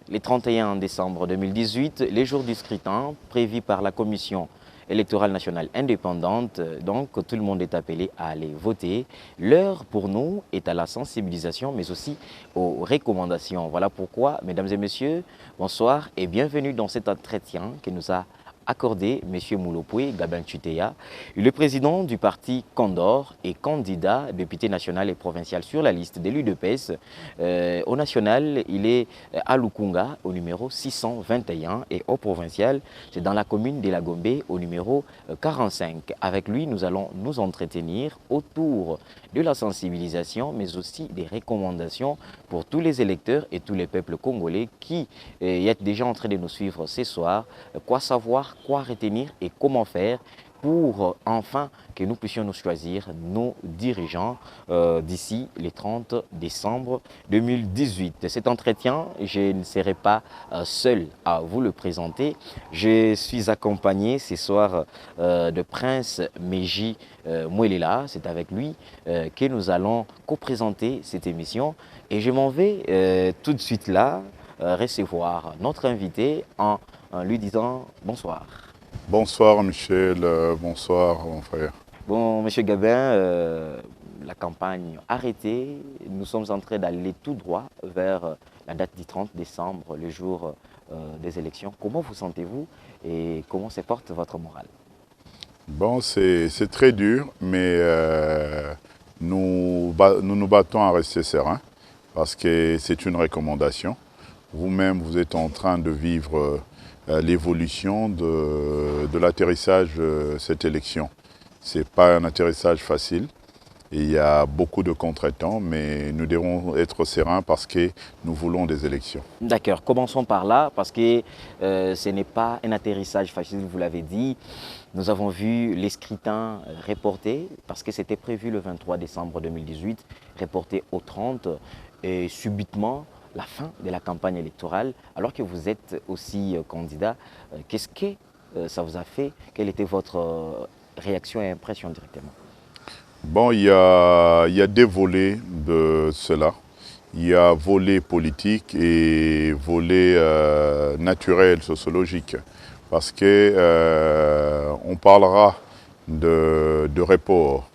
Le 31 décembre 2018, les jours du scrutin prévus par la Commission électorale nationale indépendante, donc tout le monde est appelé à aller voter. L'heure pour nous est à la sensibilisation, mais aussi aux recommandations. Voilà pourquoi, mesdames et messieurs, bonsoir et bienvenue dans cet entretien que nous a accordé M. Moulopoué Gabin Chuteya, le président du parti Condor et candidat député national et provincial sur la liste de l'UDPS. Au national, il est à Lukunga au numéro 621 et au provincial, c'est dans la commune de la Gombe au numéro 45. Avec lui, nous allons nous entretenir autour de la sensibilisation, mais aussi des recommandations pour tous les électeurs et tous les peuples congolais qui est déjà en train de nous suivre ce soir. Quoi savoir, quoi retenir et comment faire pour enfin que nous puissions nous choisir nos dirigeants d'ici le 30 décembre 2018. Cet entretien, je ne serai pas seul à vous le présenter. Je suis accompagné ce soir de Prince Meji Mouelela. C'est avec lui que nous allons co-présenter cette émission. Et je m'en vais tout de suite là recevoir notre invité en lui disant bonsoir. Bonsoir Michel, bonsoir mon frère. Bon, Monsieur Gabin, la campagne arrêtée, nous sommes en train d'aller tout droit vers la date du 30 décembre, le jour des élections. Comment vous sentez-vous et comment se porte votre morale? Bon, c'est très dur, mais nous nous battons à rester sereins parce que c'est une recommandation. Vous-même, vous êtes en train de vivre l'évolution de l'atterrissage de cette élection. Ce n'est pas un atterrissage facile. Et il y a beaucoup de contretemps, mais nous devons être sereins parce que nous voulons des élections. D'accord, commençons par là, parce que ce n'est pas un atterrissage facile, vous l'avez dit. Nous avons vu les scrutins reportés, parce que c'était prévu le 23 décembre 2018, reporté au 30, et subitement, la fin de la campagne électorale, alors que vous êtes aussi candidat. Qu'est-ce que ça vous a fait? Quelle était votre réaction et impression directement? Bon, il y a des volets de cela. Il y a volet politique et volet naturel, sociologique. Parce que on parlera de report.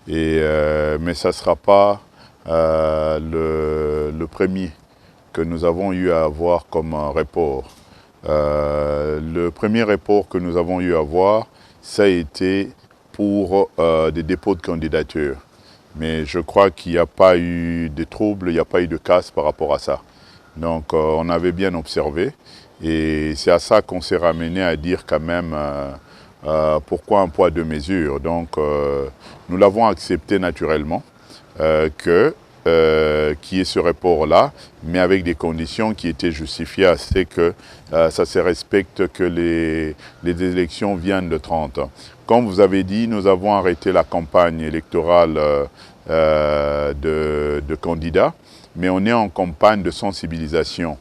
Mais ça ne sera pas le premier que nous avons eu à avoir comme report. Le premier report que nous avons eu à avoir, ça a été pour des dépôts de candidature. Mais je crois qu'il n'y a pas eu de troubles, il n'y a pas eu de casse par rapport à ça. Donc on avait bien observé et c'est à ça qu'on s'est ramené à dire quand même pourquoi un poids deux mesures. Donc nous l'avons accepté naturellement qu'il y ait ce report-là, mais avec des conditions qui étaient justifiées, c'est que ça se respecte que les élections viennent le 30. Comme vous avez dit, nous avons arrêté la campagne électorale de candidats, mais on est en campagne de sensibilisation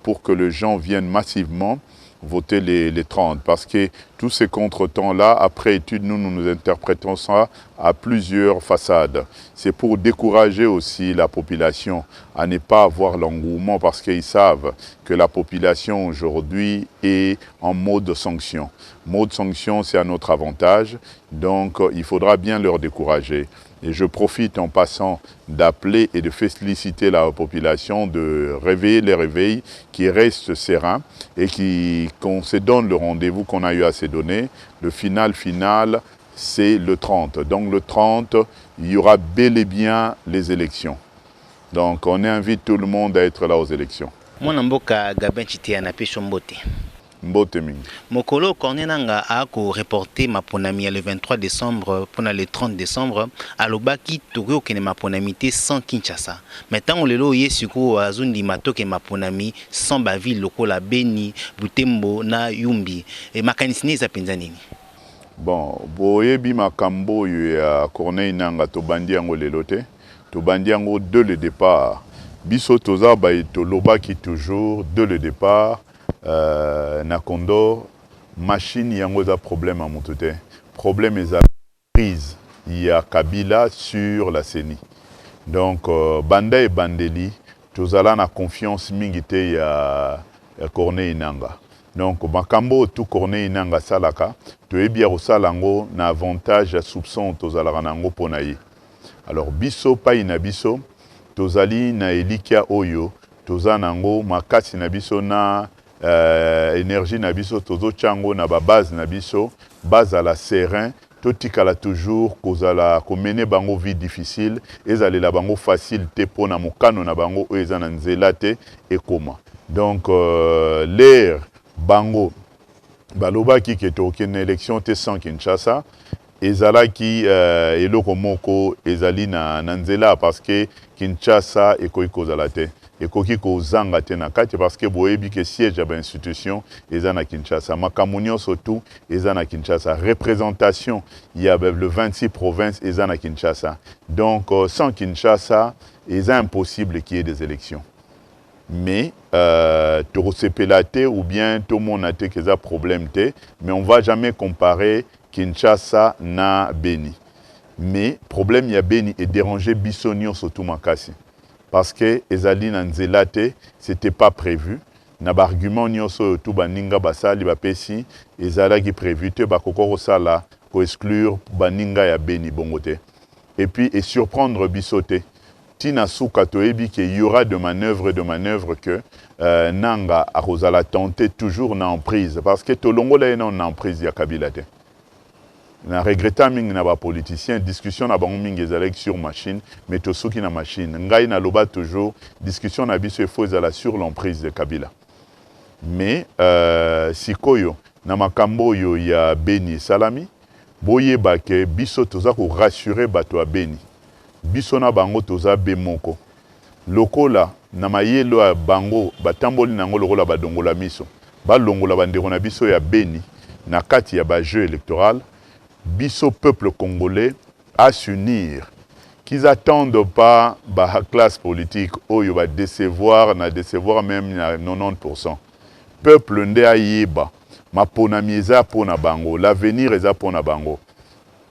pour que les gens viennent massivement voter les 30. Parce que tous ces contretemps-là, après étude, nous interprétons ça à plusieurs façades. C'est pour décourager aussi la population à ne pas avoir l'engouement parce qu'ils savent que la population aujourd'hui est en mode sanction. Mode sanction, c'est à notre avantage, donc il faudra bien leur décourager. Et je profite en passant d'appeler et de féliciter la population, de réveiller les réveils, qui restent sereins et qu'on se donne le rendez-vous qu'on a eu à se donner. Le final, c'est le 30. Donc le 30, il y aura bel et bien les élections. Donc on invite tout le monde à être là aux élections. Mwana mboka Gabin Chuteya na peso mbote. Mbote mingi. Mokolo Cornenanga a reporté maponami le 23 décembre pour le 30 décembre alobaki togo kene maponami te sans Kinshasa. Maintenant lelo yesuko azundi matoke maponami sans baville lokola Beni, Butembo na Yumbi. Et makanisini za penza nini? Bon, boyebi makambo ya Corneille nanga to bandi yango lelo te. To bandi yango dès le départ. Biso toza ba to lobaki toujours dès le départ. Na Condor, machine yango za problème à motote. Problème est prise. Il y a Kabila sur la CENI. Donc, Banda et Bandeli, tozala na confiance mingi te ya Corneille Nangaa. Donc makambo tout Corneille Nangaa salaka toyebi ya kosala yango na avantage ya soupçon tozalaka nango mpona ye. Alors biso pai na biso tozali na elikia oyo toza nango makasi na biso na énergie na biso tozochango na ba base na biso bazala serein totikala toujours kozala komene bango vie difficile ezalela bango facile te pona mokano na bango oyo eza na nzela te ekoma. Donc l'air bango balobaki ke tokende élection te sans Kinshasa ezalaki eloko moko ezali na nzela parce que Kinshasa ekoki kozala te ekoki kozanga te na kati parce que boyebi ke siège ya institution eza na Kinshasa makambo nyonso tout eza na Kinshasa représentation ya le 26 provinces eza na Kinshasa. Donc sans Kinshasa eza impossible qu'il y ait des élections. Mais Torosepelate ou bien tout le monde a été que problème te, mais on va jamais comparer Kinshasa na Beni. Mais problème ya Beni est dérangé Bissonio surtout makasi parce que ezali na nzela te, c'était pas prévu. Na argument nyonso tout baninga basali bapesi ezala ki prévu te bakoko sala ko exclure baninga ya Beni bongote. Et puis et surprendre Bissoté. Tina souka toyebi qu'il y aura de manœuvres que Nanga a Rosala tenté toujours na emprise parce que tolongo la en emprise ya Kabila te. Na regretta mingi na ba politicien discussion na bango mingi ezalek sur machine mais to soki na machine ngai na loba toujours discussion na biso faut ezala sur l'emprise de Kabila. Mais sikoyo na makambo yo ya Beni Salami boyeba ke biso toza ko rassurer bato a Beni. Biso na bango toza bemoko lokola na mayelo ya bango batamboli nango lokola badongola miso balongola bandeko na biso ya Beni na kati ya ba jeu électoral biso peuple congolais à s'unir qu'ils attendent pas ba classe politique oyo ba décevoir même na 90%. Peuple nde ayeba maponami eza pona bango l'avenir eza pona bango.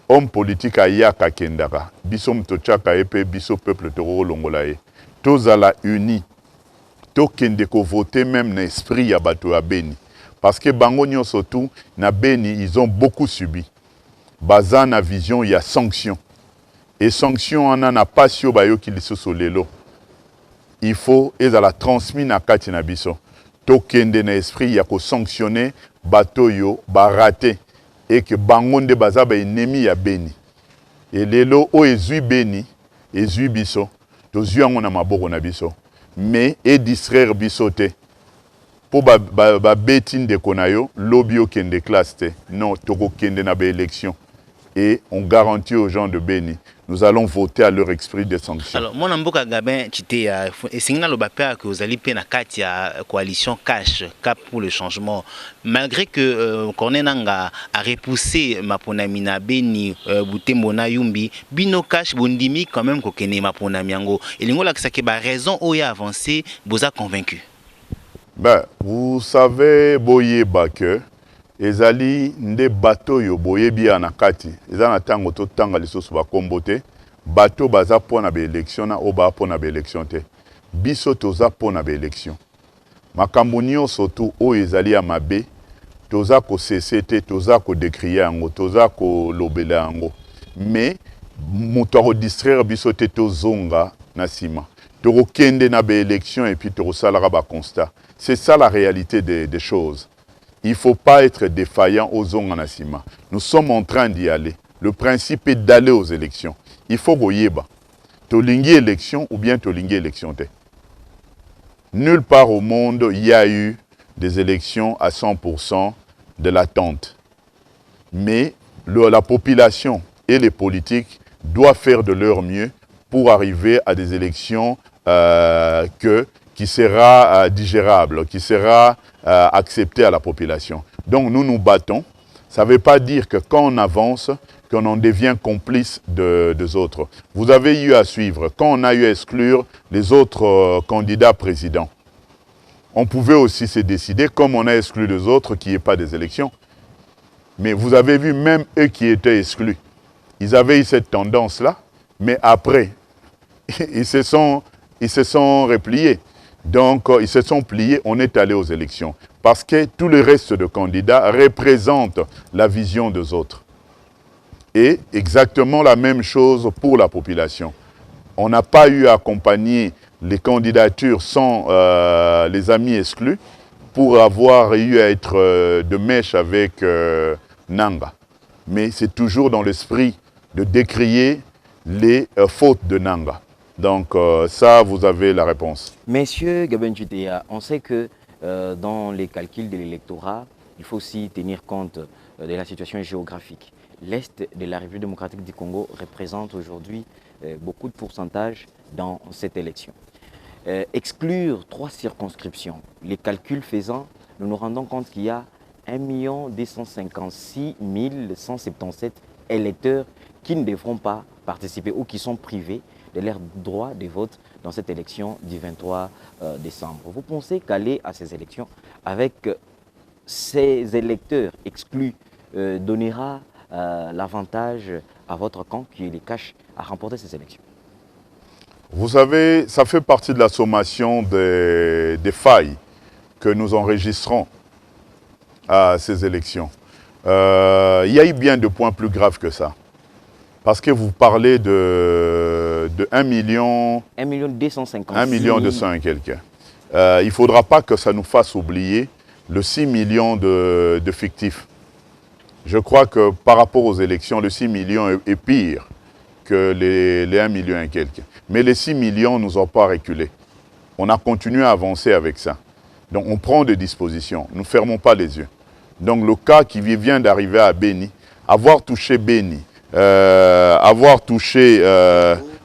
Homme politique ayaka kendaka biso mtochaka epe biso peuple toko longola e tozala uni tokende ko voter même na esprit ya bato ya Beni parce que bango nyonso tout na Beni ils ont beaucoup subi baza na vision ya sanction et sanction ana na pasio bayoki lisusu lelo il faut ezala transmis na kati na biso tokende na esprit ya ko sanctionner bato yo ba raté et que bangonde bazaba ennemi ya Beni et lelo o ezui Beni ezui biso tozui yango na maboko na biso mais et distraire biso te po ba beti ndeko na yo lobi okende classe te non toko kende na ba élection et on garantit aux gens de Beni nous allons voter à leur esprit de sanction. Alors mon amboka Gabin chité singna lo bapea que vous allez na kati ya coalition cash cap pour le changement malgré que Corneille Nangaa a repoussé maponami na Beni Butembo na Yumbi bino cash bondimi quand même ko kene maponami yango elingo la que ba raison oya avancé boza convaincu. Ben vous savez boyeba que ezali nde bato yo boyebi anakati ezana tango to tanga lisusu ba kombote bato baza pona be élection na oba pona be élection te biso toza pona be élection makambo nyonso tu oyo ezali ya mabe toza ko CCT toza ko décrier yango toza ko lobela yango mais moto ko distraire biso te tozonga na sima to kende na be élection et puis to salara ba constat c'est ça la réalité des choses. Il ne faut pas être défaillant aux zones en Assima. Nous sommes en train d'y aller. Le principe est d'aller aux élections. Il faut goyeba. Tolingi élection ou bien tolingi élection. Nulle part au monde il y a eu des élections à 100% de l'attente. Mais la population et les politiques doivent faire de leur mieux pour arriver à des élections qui sera digérable, qui sera accepté à la population. Donc nous nous battons. Ça ne veut pas dire que quand on avance, qu'on en devient complice des autres. Vous avez eu à suivre, quand on a eu à exclure les autres candidats présidents, on pouvait aussi se décider, comme on a exclu les autres, qu'il n'y ait pas des élections. Mais vous avez vu, même eux qui étaient exclus, ils avaient eu cette tendance-là, mais après, ils se sont ils se sont repliés. Donc, ils se sont pliés, on est allé aux élections. Parce que tout le reste de candidats représente la vision des autres. Et exactement la même chose pour la population. On n'a pas eu à accompagner les candidatures sans les amis exclus pour avoir eu à être de mèche avec Nanga. Mais c'est toujours dans l'esprit de décrier les fautes de Nanga. Donc ça, vous avez la réponse. Messieurs Gabenchutea, on sait que dans les calculs de l'électorat, il faut aussi tenir compte de la situation géographique. L'Est de la République démocratique du Congo représente aujourd'hui beaucoup de pourcentage dans cette élection. Exclure 3 circonscriptions, les calculs faisant, nous nous rendons compte qu'il y a 1 256 177 électeurs qui ne devront pas participer ou qui sont privés de leur droit de vote dans cette élection du 23 décembre. Vous pensez qu'aller à ces élections avec ces électeurs exclus donnera l'avantage à votre camp qui les cache à remporter ces élections? Vous savez, ça fait partie de la sommation des failles que nous enregistrons à ces élections. Il y a eu bien de points plus graves que ça. Parce que vous parlez de 1 million... 1 256 1 million 200 et quelques. Il ne faudra pas que ça nous fasse oublier le 6 millions de fictifs. Je crois que par rapport aux élections, le 6 millions est pire que les 1 million et quelques. Mais les 6 millions ne nous ont pas reculé. On a continué à avancer avec ça. Donc on prend des dispositions. Nous ne fermons pas les yeux. Donc le cas qui vient d'arriver à Beni, avoir touché Beni, avoir touché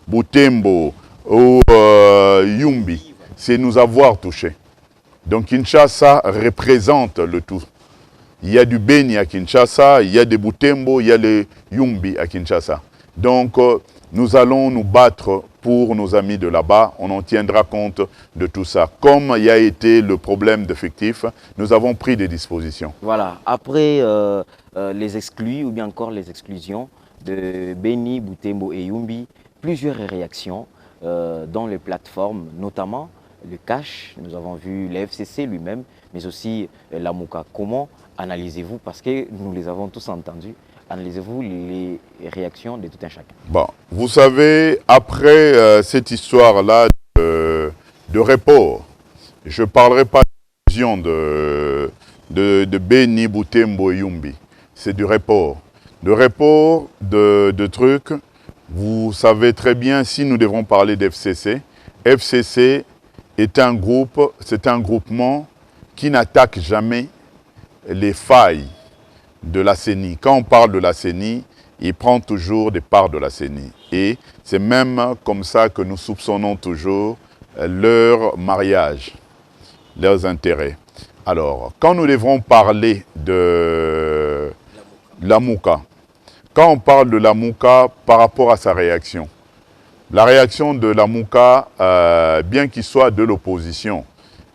Butembo ou Yumbi, c'est nous avoir touché. Donc Kinshasa représente le tout. Il y a du Beni à Kinshasa, il y a des Butembo, il y a les Yumbi à Kinshasa. Donc nous allons nous battre pour nos amis de là-bas, on en tiendra compte de tout ça. Comme il y a été le problème d'effectifs, nous avons pris des dispositions. Voilà, après les exclus ou bien encore les exclusions de Beni, Butembo et Yumbi, plusieurs réactions dans les plateformes, notamment le Cash, nous avons vu le FCC lui-même, mais aussi la Mouka. Comment analysez-vous, parce que nous les avons tous entendus, analysez-vous les réactions de tout un chacun? Bon, vous savez, après cette histoire-là de report, je ne parlerai pas de vision de Beni, Butembo et Yumbi. C'est du report. De report de trucs, vous savez très bien, si nous devons parler d'FCC, FCC est un groupe, c'est un groupement qui n'attaque jamais les failles de la CENI. Quand on parle de la CENI, il prend toujours des parts de la CENI. Et c'est même comme ça que nous soupçonnons toujours leur mariage, leurs intérêts. Alors, quand nous devrons parler de la Mouka, quand on parle de la Mouka par rapport à sa réaction, la réaction de la Mouka, bien qu'il soit de l'opposition,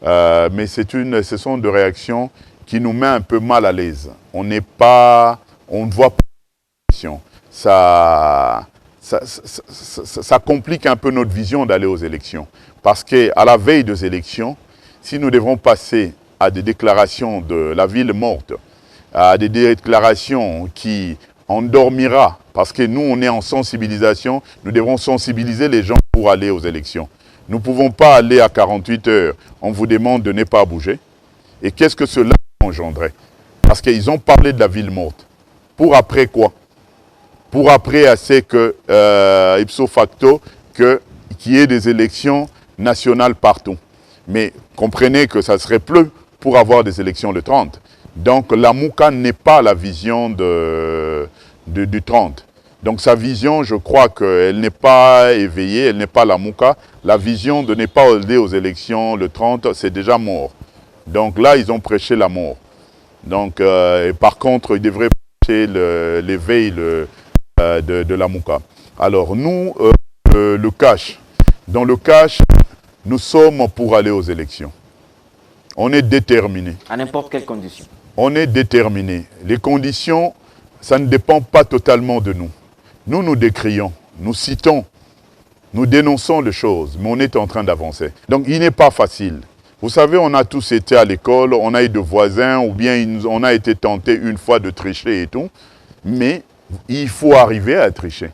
mais ce sont des réactions qui nous met un peu mal à l'aise. On ne voit pas l'opposition. Ça complique un peu notre vision d'aller aux élections. Parce qu'à la veille des élections, si nous devons passer à des déclarations de la ville morte, à des déclarations qui endormira, parce que nous, on est en sensibilisation, nous devons sensibiliser les gens pour aller aux élections. Nous ne pouvons pas aller à 48 heures, on vous demande de ne pas bouger. Et qu'est-ce que cela engendrait? Parce qu'ils ont parlé de la ville morte. Pour après quoi? Pour après assez que, ipso facto, qu'il y ait des élections nationales partout. Mais comprenez que ça serait plus pour avoir des élections le 30. Donc la Mouka n'est pas la vision du 30. Donc sa vision, je crois qu'elle n'est pas éveillée, elle n'est pas la Mouka. La vision de ne pas aller aux élections le 30, c'est déjà mort. Donc là, ils ont prêché la mort. Donc, et par contre, ils devraient prêcher l'éveil de la Mouka. Alors nous, le cash. Dans le cash, nous sommes pour aller aux élections. On est déterminés. À n'importe quelle condition. On est déterminés. Les conditions, ça ne dépend pas totalement de nous. Nous, nous décrions, nous citons Nous dénonçons les choses, mais on est en train d'avancer. Donc il n'est pas facile. Vous savez, on a tous été à l'école, on a eu de voisins, ou bien on a été tenté une fois de tricher et tout. Mais il faut arriver à tricher.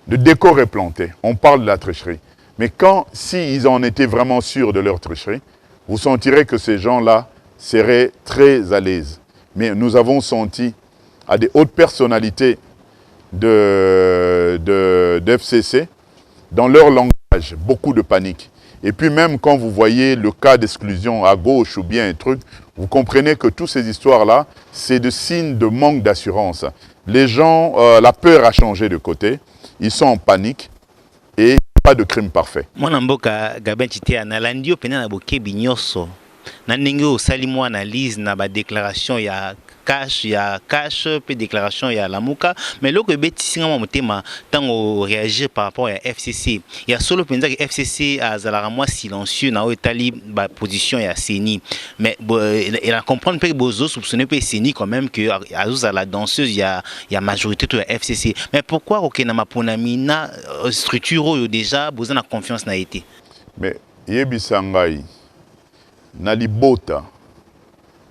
Le décor est planté, on parle de la tricherie. Mais s'ils en étaient vraiment sûrs de leur tricherie, vous sentirez que ces gens-là seraient très à l'aise. Mais nous avons senti à des hautes personnalités de FCC, dans leur langage, beaucoup de panique. Et puis même quand vous voyez le cas d'exclusion à gauche ou bien un truc, vous comprenez que toutes ces histoires-là, c'est des signes de manque d'assurance. Les gens, la peur a changé de côté, ils sont en panique et il n'y a pas de crime parfait. Moi, je Gabin Chitea, Nalandio Pena Boke Binyoso. Nanengo Salimo analyse na ba déclaration ya cash puis déclaration ya lamuka mais loko beti singa motema tango réagir par rapport à FCC il y a solo penza que FCC azala moi silencieux na etali ba position ya CENI mais il a comprendre que bozo soupçonner pe CENI quand même que azuza la danseuse il y a majorité de la FCC mais pourquoi OK na maponami na structure déjà besoin de confiance na été mais yebisangai na libota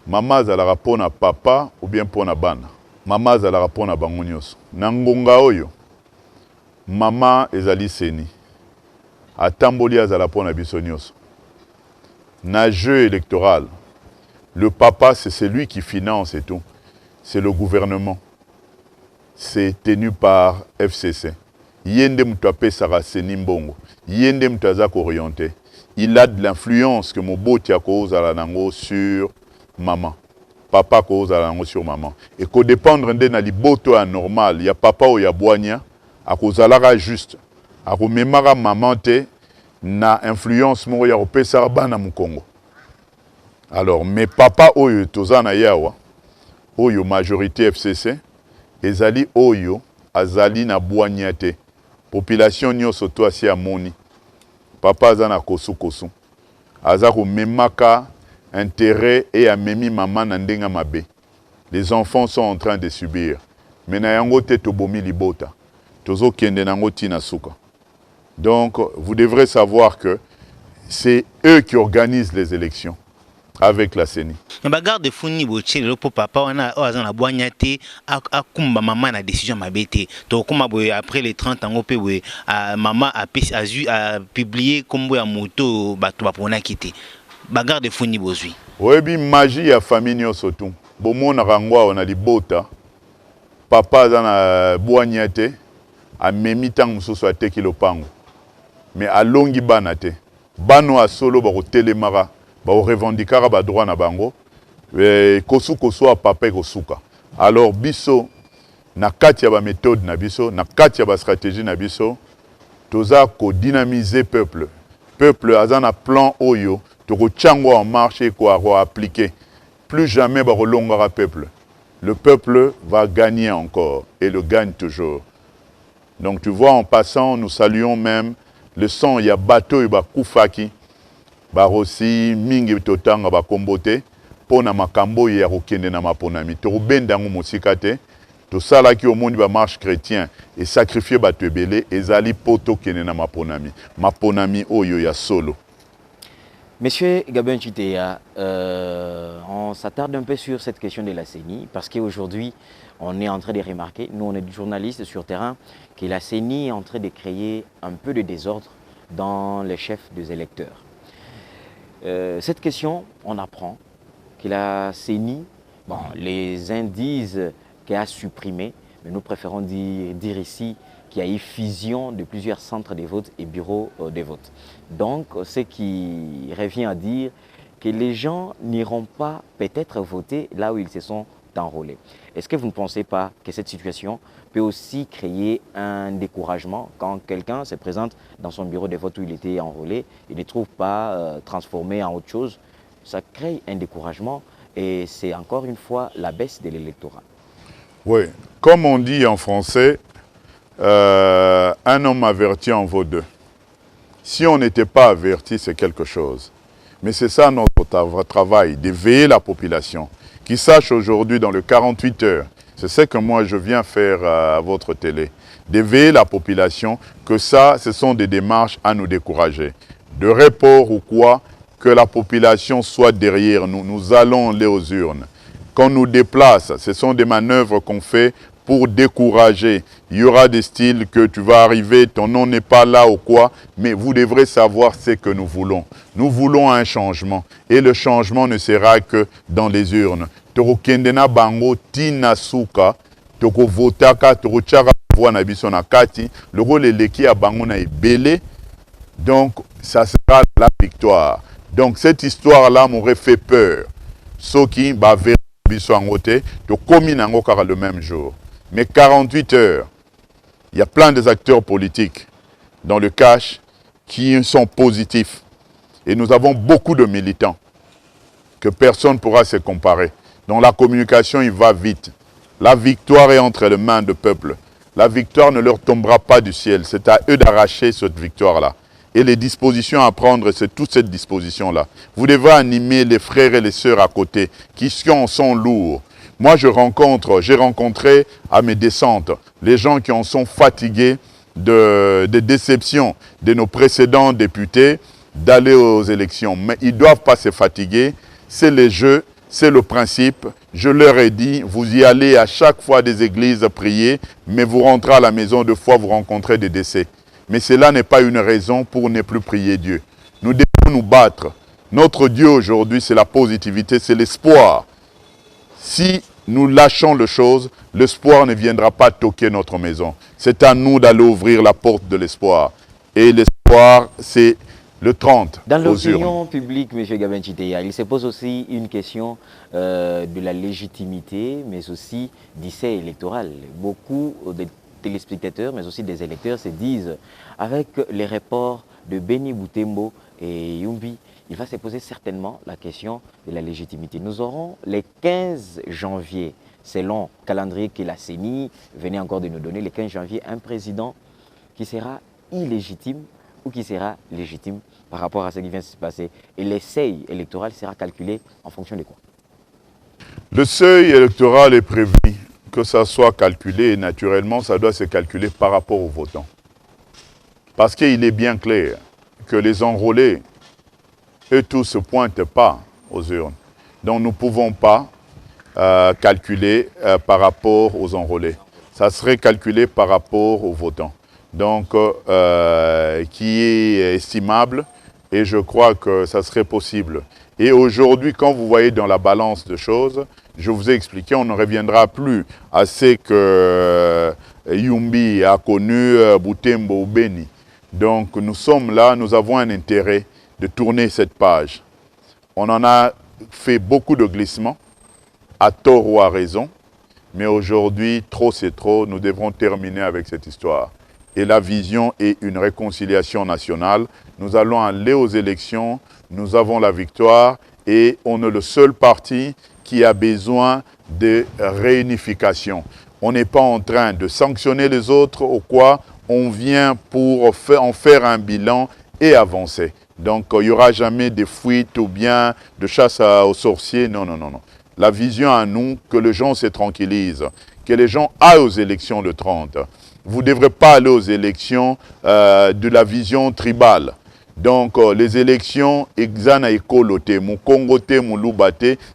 mama azalaka mpona papa ou bien mpona bana mama azalaka mpona bango nyonso na ngonga oyo mama ezali CENI atamboli azala mpona biso nyonso na jeu électoral le papa c'est celui qui finance et tout c'est le gouvernement c'est tenu par FCC yende mutu apesaka CENI mbongo yende mutu aza orienté il a de l'influence que Moboti a cause à la nango sur maman. Papa cause à la nango sur maman. Et qu'au dépendre de na liboto anormal, il y a papa ou il y a boigna, à cause à la juste. À cause memara maman te na influence mo ya opesa bana mu Congo. Alors mes papa oyo tozana yawa, oyo majorité FCC, ezali oyo azali na boigna te. Population nyoso to asi amoni. Papa azana kosu kosu. Azako memaka intérêt et amemi maman nandenga mabe. Les enfants sont en train de subir. Mais na yango te tobomi libota. Tozo kende nango tina suka. Donc vous devrez savoir que c'est eux qui organisent les élections avec la CENI. Mais bagarre de founi boche le papa on a azana boignate a kumba maman na décision mabete. To kuma boy après les 30 ans pe we maman a publié comme ya moto bato bapona kité. Bagarre de founi bozui. Webi magie ya famille nyonso tu. Bomona rangwa on a libota. Papa azana boignate a memi tang mususu ateki lopango. Mais alongi bana te. Bano a solo ba ko telemara. Ba revendiquera ba droit na bango kosu kosu a papa kosuka alors biso na kati ya ba méthode na biso na kati ya ba stratégie na biso toza ko dynamiser peuple azana plan oyo to ko tchango en marche ko appliquer plus jamais ba rolongara peuple le peuple va gagner encore et le gagne toujours donc tu vois en passant nous saluons même le son ya bateau ba kufaki barosi mingi totanga bakombote pona makambo ya kokende na maponami to bendango mosikate to sala ki omoni ba marche chrétien et sacrifier bato ebele ezali poto kende na maponami oyo ya solo. Monsieur Gabin Chitea, on s'attarde un peu sur cette question de la CENI parce qu'aujourd'hui on est en train de remarquer, nous on est des journalistes sur terrain, que la CENI est en train de créer un peu de désordre dans les chefs des électeurs. Cette question, on apprend que la CENI, bon, les uns disent qu'elle a supprimé, mais nous préférons dire ici qu'il y a eu fusion de plusieurs centres de vote et bureaux de vote. Donc, ce qui revient à dire que les gens n'iront pas peut-être voter là où ils se sont enrôlés. Est-ce que vous ne pensez pas que cette situation peut aussi créer un découragement quand quelqu'un se présente dans son bureau de vote où il était enrôlé, il ne trouve pas transformé en autre chose? Ça crée un découragement et c'est encore une fois la baisse de l'électorat. Oui, comme on dit en français, un homme averti en vaut deux. Si on n'était pas averti, c'est quelque chose. Mais c'est ça notre travail, d'éveiller la population, qui sache aujourd'hui dans le 48 heures, c'est ce que moi je viens faire à votre télé, d'éveiller la population, que ça, ce sont des démarches à nous décourager. De report ou quoi, que la population soit derrière nous, nous allons aller aux urnes. Qu'on nous déplace, ce sont des manœuvres qu'on fait pour décourager. Il y aura des styles que tu vas arriver, ton nom n'est pas là ou quoi, mais vous devrez savoir ce que nous voulons. Nous voulons un changement et le changement ne sera que dans les urnes. Torokendena bango tina suka, toko votaka, toko tchaka voix na biso na kati, le rôle eleki ya bango na ebele, donc ça sera la victoire. Donc cette histoire-là m'aurait fait peur. Ceux qui bavaient biso en côté, de commis encore le même jour. Mais 48 heures, il y a plein des acteurs politiques dans le cash qui sont positifs. Et nous avons beaucoup de militants que personne ne pourra se comparer. Donc la communication, il va vite. La victoire est entre les mains du peuple. La victoire ne leur tombera pas du ciel. C'est à eux d'arracher cette victoire-là. Et les dispositions à prendre, c'est toute cette disposition-là. Vous devez animer les frères et les sœurs à côté, qui sont lourds. Moi, j'ai rencontré à mes descentes les gens qui en sont fatigués des déceptions de nos précédents députés d'aller aux élections. Mais ils ne doivent pas se fatiguer. C'est les jeux, c'est le principe. Je leur ai dit, vous y allez à chaque fois des églises prier, mais vous rentrez à la maison, deux fois vous rencontrez des décès. Mais cela n'est pas une raison pour ne plus prier Dieu. Nous devons nous battre. Notre Dieu aujourd'hui, c'est la positivité, c'est l'espoir. Si nous lâchons les choses, l'espoir ne viendra pas toquer notre maison. C'est à nous d'aller ouvrir la porte de l'espoir. Et l'espoir, c'est le 30 Dans aux urnes. l'opinion publique, M. Gabin Chiteya, il se pose aussi une question de la légitimité, mais aussi d'essai électoral. Beaucoup de téléspectateurs, mais aussi des électeurs se disent, avec les reports de Béni Boutembo et Yumbi, il va se poser certainement la question de la légitimité. Nous aurons le 15 janvier, selon le calendrier que la CENI venait encore de nous donner, le 15 janvier, un président qui sera illégitime ou qui sera légitime par rapport à ce qui vient de se passer. Et le seuil électoral sera calculé en fonction de quoi? Le seuil électoral est prévu que ça soit calculé, et naturellement, ça doit se calculer par rapport aux votants. Parce qu'il est bien clair que les enrôlés, eux tous ne se pointent pas aux urnes. Donc nous ne pouvons pas calculer par rapport aux enrôlés. Ça serait calculé par rapport aux votants. Donc, qui est estimable, et je crois que ça serait possible. Et aujourd'hui, quand vous voyez dans la balance de choses, je vous ai expliqué, on ne reviendra plus à ce que Yumbi a connu Boutembo ou Béni. Donc nous sommes là, nous avons un intérêt de tourner cette page. On en a fait beaucoup de glissements, à tort ou à raison, mais aujourd'hui, trop c'est trop, nous devrons terminer avec cette histoire. Et la vision est une réconciliation nationale. Nous allons aller aux élections, nous avons la victoire et on est le seul parti qui a besoin de réunification. On n'est pas en train de sanctionner les autres, au quoi on vient pour en faire un bilan et avancer. Donc il n'y aura jamais de fuite ou bien de chasse aux sorciers. Non, non, non, non. La vision à nous, que les gens se tranquillisent, que les gens aillent aux élections le 30. Vous ne devrez pas aller aux élections de la vision tribale. Donc, les élections,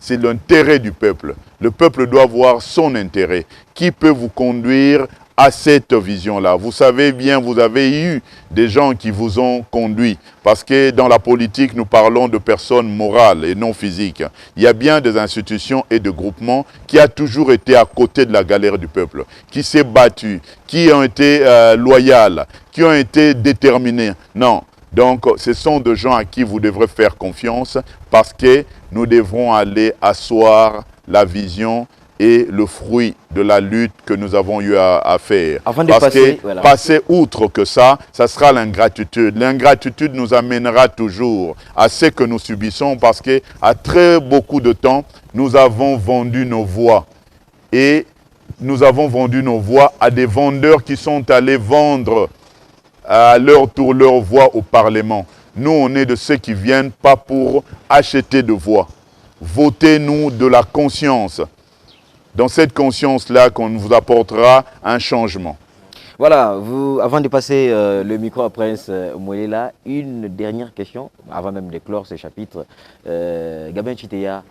c'est l'intérêt du peuple. Le peuple doit voir son intérêt. Qui peut vous conduire à cette vision-là? Vous savez bien, vous avez eu des gens qui vous ont conduit. Parce que dans la politique, nous parlons de personnes morales et non physiques. Il y a bien des institutions et des groupements qui ont toujours été à côté de la galère du peuple, qui s'est battu, qui ont été loyaux, qui ont été déterminés. Non. Donc, ce sont des gens à qui vous devrez faire confiance parce que nous devrons aller asseoir la vision et le fruit de la lutte que nous avons eu à faire. Avant de parce passer, que voilà. passer outre que ça sera l'ingratitude. L'ingratitude nous amènera toujours à ce que nous subissons parce qu'à très beaucoup de temps, nous avons vendu nos voix. Et nous avons vendu nos voix à des vendeurs qui sont allés vendre à leur tour leur voix au Parlement. Nous, on est de ceux qui viennent pas pour acheter de voix. Votez-nous de la conscience. Dans cette conscience-là qu'on vous apportera un changement. Voilà, avant de passer le micro à Prince Mouelela, une dernière question, avant même de clore ce chapitre. Gabin Chitea,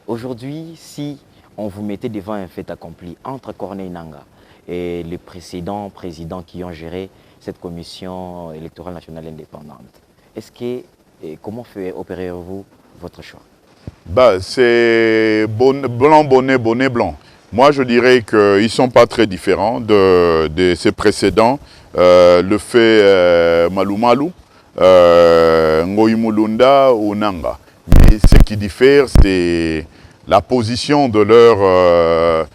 aujourd'hui, si on vous mettait devant un fait accompli entre Corneille Nangaa et les précédents présidents qui ont géré cette commission électorale nationale indépendante, est-ce que, comment opérez-vous votre choix? Bah, c'est blanc, bonnet, bonnet, blanc. Moi, je dirais qu'ils ne sont pas très différents de ces précédents. Le fait Malou Malou, Ngoï Mulunda ou Nanga. Mais ce qui diffère, c'est la position de leur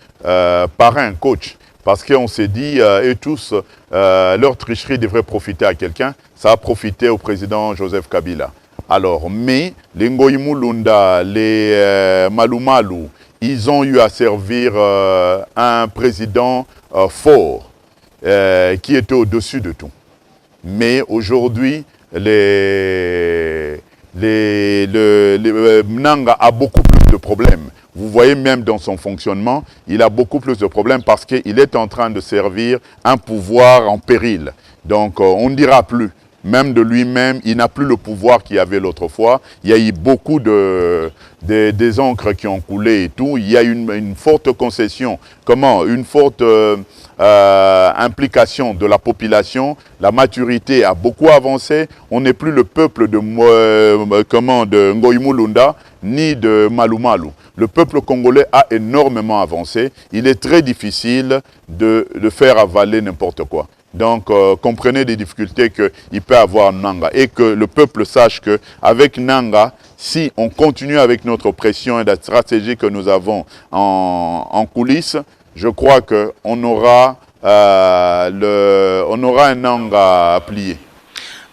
parrain, coach. Parce qu'on s'est dit, eux tous, leur tricherie devrait profiter à quelqu'un. Ça a profité au président Joseph Kabila. Alors, mais les Ngoï Mulunda, les Malou Malou, ils ont eu à servir un président fort qui était au-dessus de tout. Mais aujourd'hui, Nanga a beaucoup plus de problèmes. Vous voyez même dans son fonctionnement, il a beaucoup plus de problèmes parce qu'il est en train de servir un pouvoir en péril. Donc on ne dira plus. Même de lui-même, il n'a plus le pouvoir qu'il avait l'autre fois. Il y a eu beaucoup des encres qui ont coulé et tout. Il y a une forte concession. Comment? Une forte implication de la population. La maturité a beaucoup avancé. On n'est plus le peuple de Ngoï Mulunda ni de Malou Malou. Le peuple congolais a énormément avancé. Il est très difficile de faire avaler n'importe quoi. Donc, comprenez les difficultés qu'il peut avoir Nanga et que le peuple sache qu'avec Nanga, si on continue avec notre pression et la stratégie que nous avons en coulisses, je crois qu'on aura, on aura un Nanga à plier.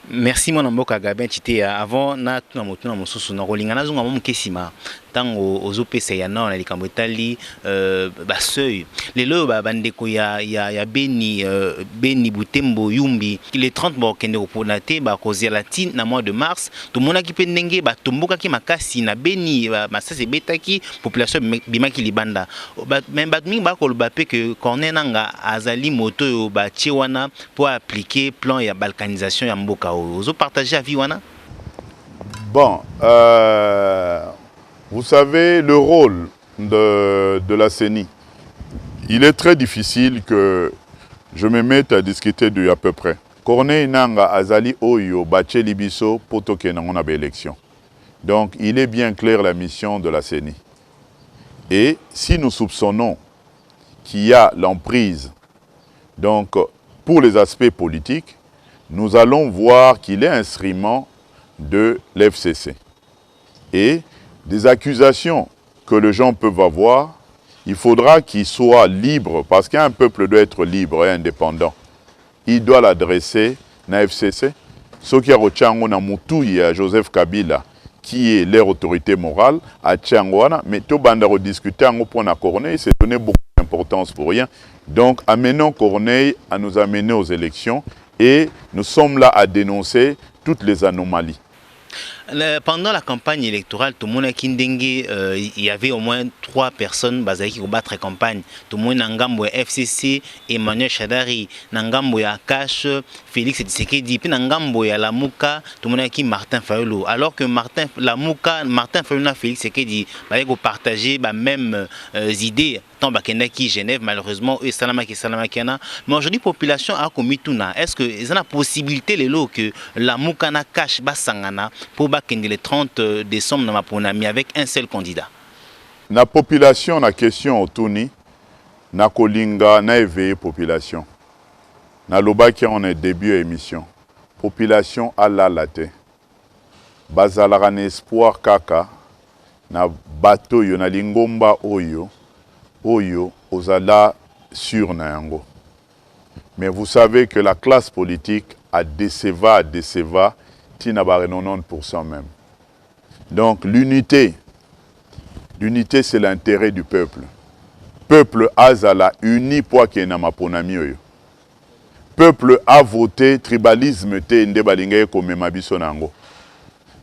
Merci mon amboka Gabin Chitea. Avant na tuna motuna mosusu na kolinga na zunga mo kesima tango ozopesa ya na na likambo etali ba seuil lelo ba bandeko ya Beni Beni Butembo Yumbi les 30 bo kende oponate ba kozia latine na mois de mars to mona ki pe ndenge ba tomboka ki makasi na Beni masase betaki population bimaki libanda même ba mingi ba koloba pe que Corneille Nangaa azali moto ba tchewana pour appliquer plan ya balkanisation ya mboka. Vous partagez à Viwana? Bon, vous savez, le rôle de la CENI, il est très difficile que je me mette à discuter de à peu près. Corneille Nangaa azali oyo bache libiso potoke na ngona élection. Donc, il est bien clair la mission de la CENI. Et si nous soupçonnons qu'il y a l'emprise, donc pour les aspects politiques, nous allons voir qu'il est instrument de l'FCC. Et des accusations que les gens peuvent avoir, il faudra qu'il soit libre, parce qu'un peuple doit être libre et indépendant. Il doit l'adresser à l'FCC. Ce qui a Joseph Kabila, qui est leur autorité morale, à Tchangwana, mais tout le monde discuter en point à Corneille, c'est donné beaucoup d'importance pour rien. Donc, amenons Corneille à nous amener aux élections. Et nous sommes là à dénoncer toutes les anomalies. Pendant la campagne électorale, tout le monde a Kindenge, il y avait au moins 3 personnes qui ont battu la campagne. Tout le monde a Ngambo FCC, Emmanuel Chadari, Ngambo Akash, Félix Tshisekedi, puis Ngambo Lamuka, tout le monde a Martin Fayulu. Alors que Martin Fayulu et Félix Tshisekedi ont partagé les mêmes idées. Tant Bakendaki, Genève, malheureusement, et Salamaki, mais aujourd'hui, la population a commis tout. Est-ce que y a la possibilité que la Moukana cache Basangana pour Bakende le 30 décembre dans ma Ponami avec un seul candidat? La population, la question au Touni, na kolinga, na éveillé population. Na lobaki on est début émission. Population à la latte. Bazalara espoir kaka. Na bateau yo na lingomba oyo. Oyo ozala sur Nango. Mais vous savez que la classe politique a déceva, tina bare 90% même. Donc l'unité c'est l'intérêt du peuple. Peuple azala uni pour qu'il na maponami oyo. Peuple a voté tribalisme te nde balinga ko mema biso nango.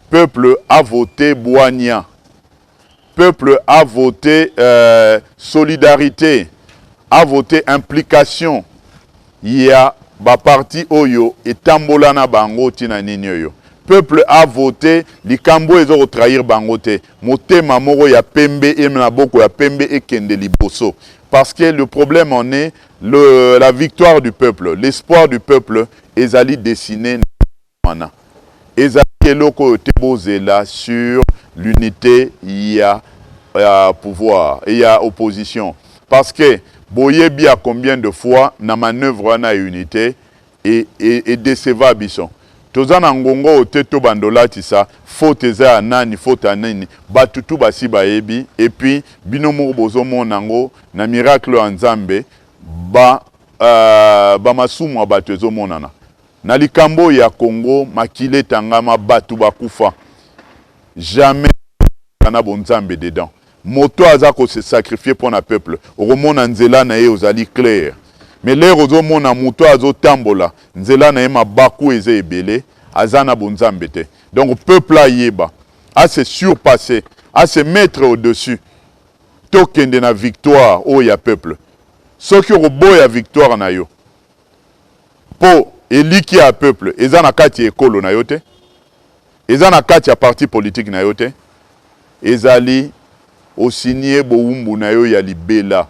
Peuple a voté Boania. Peuple a voté solidarité, a voté implication. ya ba parti oyo etambola na bango tina nini oyo. Peuple a voté, likambo ezo trahir bango te. Motema moko ya pembe et na boko ya pembe et kende liboso. Parce que le problème en est la victoire du peuple, l'espoir du peuple ezali dessiné mana. Ezali eloko tebozela sur l'unité il y a pouvoir, il y a opposition. Parce que boyebi a combien de fois na manœuvre na unité et déceva bison. Tozana ngongo oteto bandola tisa faute eza nani faute anani batutu basi baebi et puis binomo bozo monango na miracle en Nzambe ba masumu abatu ezo monana na likambo ya Congo makile tangama batu bakufa jamais na bonzambe dedans moto azako se sacrifier pour na peuple romona nzela na ye ozali clair. Mais les rozomona moto azo tambola nzela na ye mabaku eze ebele azana bonzambe te. Donc le peuple a yeba à se surpasser, à se mettre au-dessus. Tokende na victoire o ya peuple. Ce qui robo ya victoire na yo. Po eliki ya peuple ezana kati ekolo na yo te. Ezana kati ya parti politique na yo te. Ezali au signé boumbu na yo ya libela.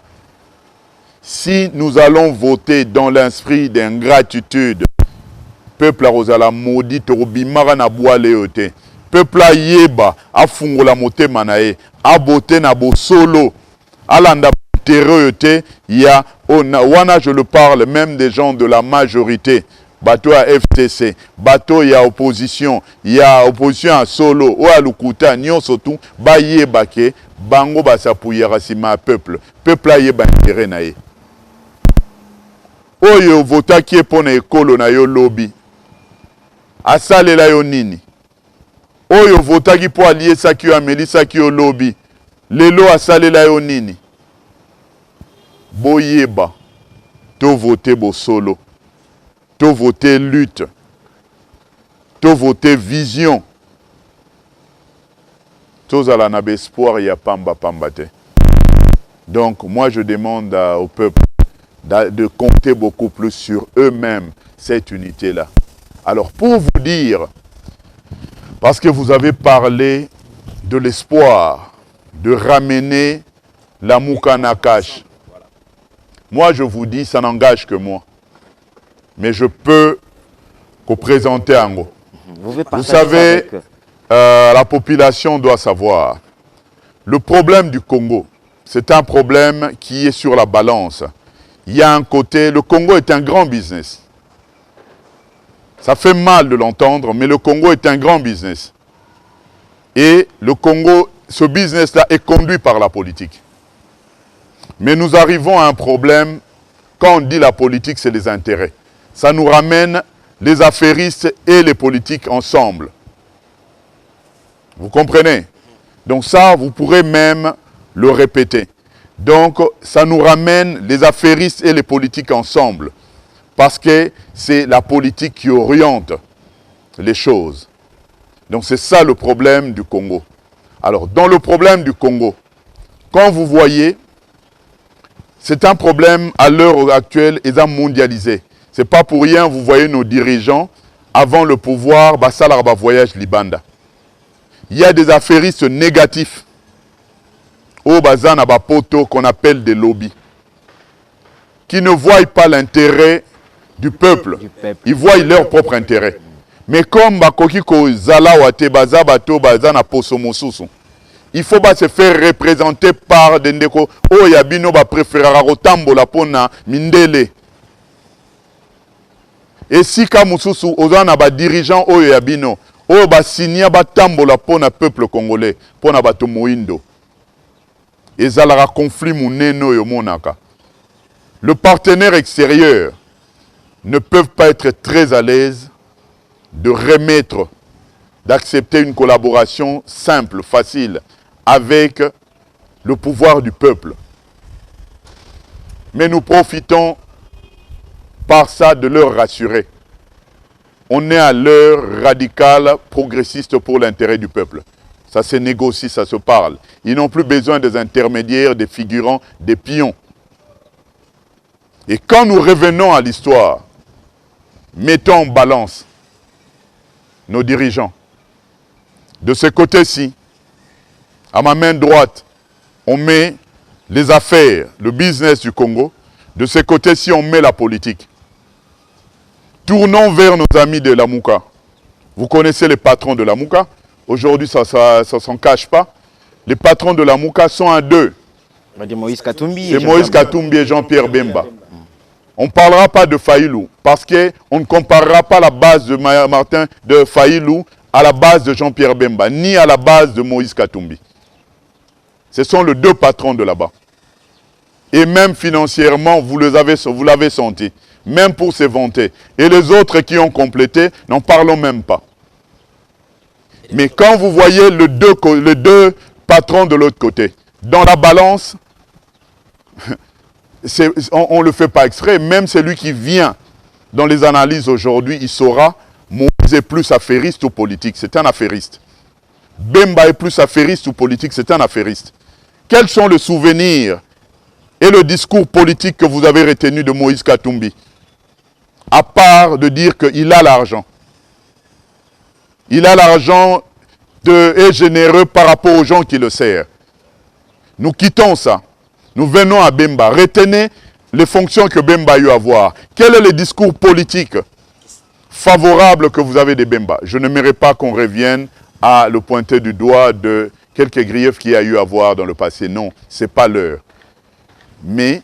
Si nous allons voter dans l'esprit d'ingratitude, peuple a rosala maudit torobimara na boale yote. Peuple a yeba a fungola motema na ye, a boté na bo solo, a landa terre yote, ya wana je le parle même des gens de la majorité. Bateau à FTC, bateau ya opposition à solo, ou à lukuta, nyon surtout, ba yeba ke, bango basapouya sima peuple. Peuple a yeba intérêt na ye. Oyo vota qui est pour na ekolo na yo lobby. Asalela yo nini. Oyo vota qui pour allier ça qui ameli ça qui yo lobby. Lelo asalela yo nini. Boyeba. To voter bo solo. To voter lutte. To voter vision. To zala na espoir ya pamba pamba te. Donc moi je demande au peuple de compter beaucoup plus sur eux-mêmes, cette unité-là. Alors, pour vous dire, parce que vous avez parlé de l'espoir, de ramener la Moukanakash, moi je vous dis, ça n'engage que moi. Mais je peux vous présenter en gros. Vous savez, la population doit savoir, le problème du Congo, c'est un problème qui est sur la balance. Il y a un côté, le Congo est un grand business. Ça fait mal de l'entendre, mais le Congo est un grand business. Et le Congo, ce business-là est conduit par la politique. Mais nous arrivons à un problème, quand on dit la politique, c'est les intérêts. Ça nous ramène les affairistes et les politiques ensemble. Vous comprenez? Donc ça, vous pourrez même le répéter. Donc, ça nous ramène les affairistes et les politiques ensemble. Parce que c'est la politique qui oriente les choses. Donc, c'est ça le problème du Congo. Alors, dans le problème du Congo, quand vous voyez, c'est un problème à l'heure actuelle et mondialisé. Ce n'est pas pour rien, vous voyez nos dirigeants, avant le pouvoir, Bassalarba voyage Libanda. Il y a des affairistes négatifs. Au bazan à Bapoto qu'on appelle des lobbies, qui ne voient pas l'intérêt du peuple. Ils voient leur propre intérêt. Mais comme Bakoki ko zala wate baza bato bazan à Posomosusu, il faut pas se faire représenter par des ndeko. Oh yabino ba préférera rotambo la pona mindele. Et si kamususu ozana ba dirigeant oh yabino, oh ba signia ba tambo la pona peuple congolais, pona bato moindo. Et ça la conflit moneno yo monaka. Le partenaire extérieur ne peuvent pas être très à l'aise de remettre, d'accepter une collaboration simple, facile, avec le pouvoir du peuple. Mais nous profitons par ça de leur rassurer. On est à l'heure radicale, progressiste pour l'intérêt du peuple. Ça se négocie, ça se parle. Ils n'ont plus besoin des intermédiaires, des figurants, des pions. Et quand nous revenons à l'histoire, mettons en balance nos dirigeants. De ce côté-ci, à ma main droite, on met les affaires, le business du Congo. De ce côté-ci, on met la politique. Tournons vers nos amis de Lamuka. Vous connaissez les patrons de Lamuka. Aujourd'hui, ça ne s'en cache pas. Les patrons de Lamuka sont à deux. C'est Moïse Katumbi Et Jean-Pierre Bemba. On ne parlera pas de Faïlou, parce qu'on ne comparera pas la base de Martin de Faïlou à la base de Jean-Pierre Bemba, ni à la base de Moïse Katumbi. Ce sont les deux patrons de là-bas. Et même financièrement, vous l'avez senti. Même pour se vanter. Et les autres qui ont complété, n'en parlons même pas. Mais quand vous voyez les deux patrons de l'autre côté, dans la balance, on ne le fait pas exprès. Même celui qui vient dans les analyses aujourd'hui, il saura, Moïse est plus affairiste ou politique. C'est un affairiste. Bemba est plus affairiste ou politique. C'est un affairiste. Quels sont les souvenirs et le discours politique que vous avez retenu de Moïse Katumbi? À part de dire qu'il a l'argent. Il a l'argent et généreux par rapport aux gens qui le servent. Nous quittons ça. Nous venons à Bemba. Retenez les fonctions que Bemba a eu à avoir. Quel est le discours politique favorable que vous avez de Bemba? Je n'aimerais pas qu'on revienne à le pointer du doigt de quelques griefs qu'il y a eu à voir dans le passé. Non, ce n'est pas l'heure. Mais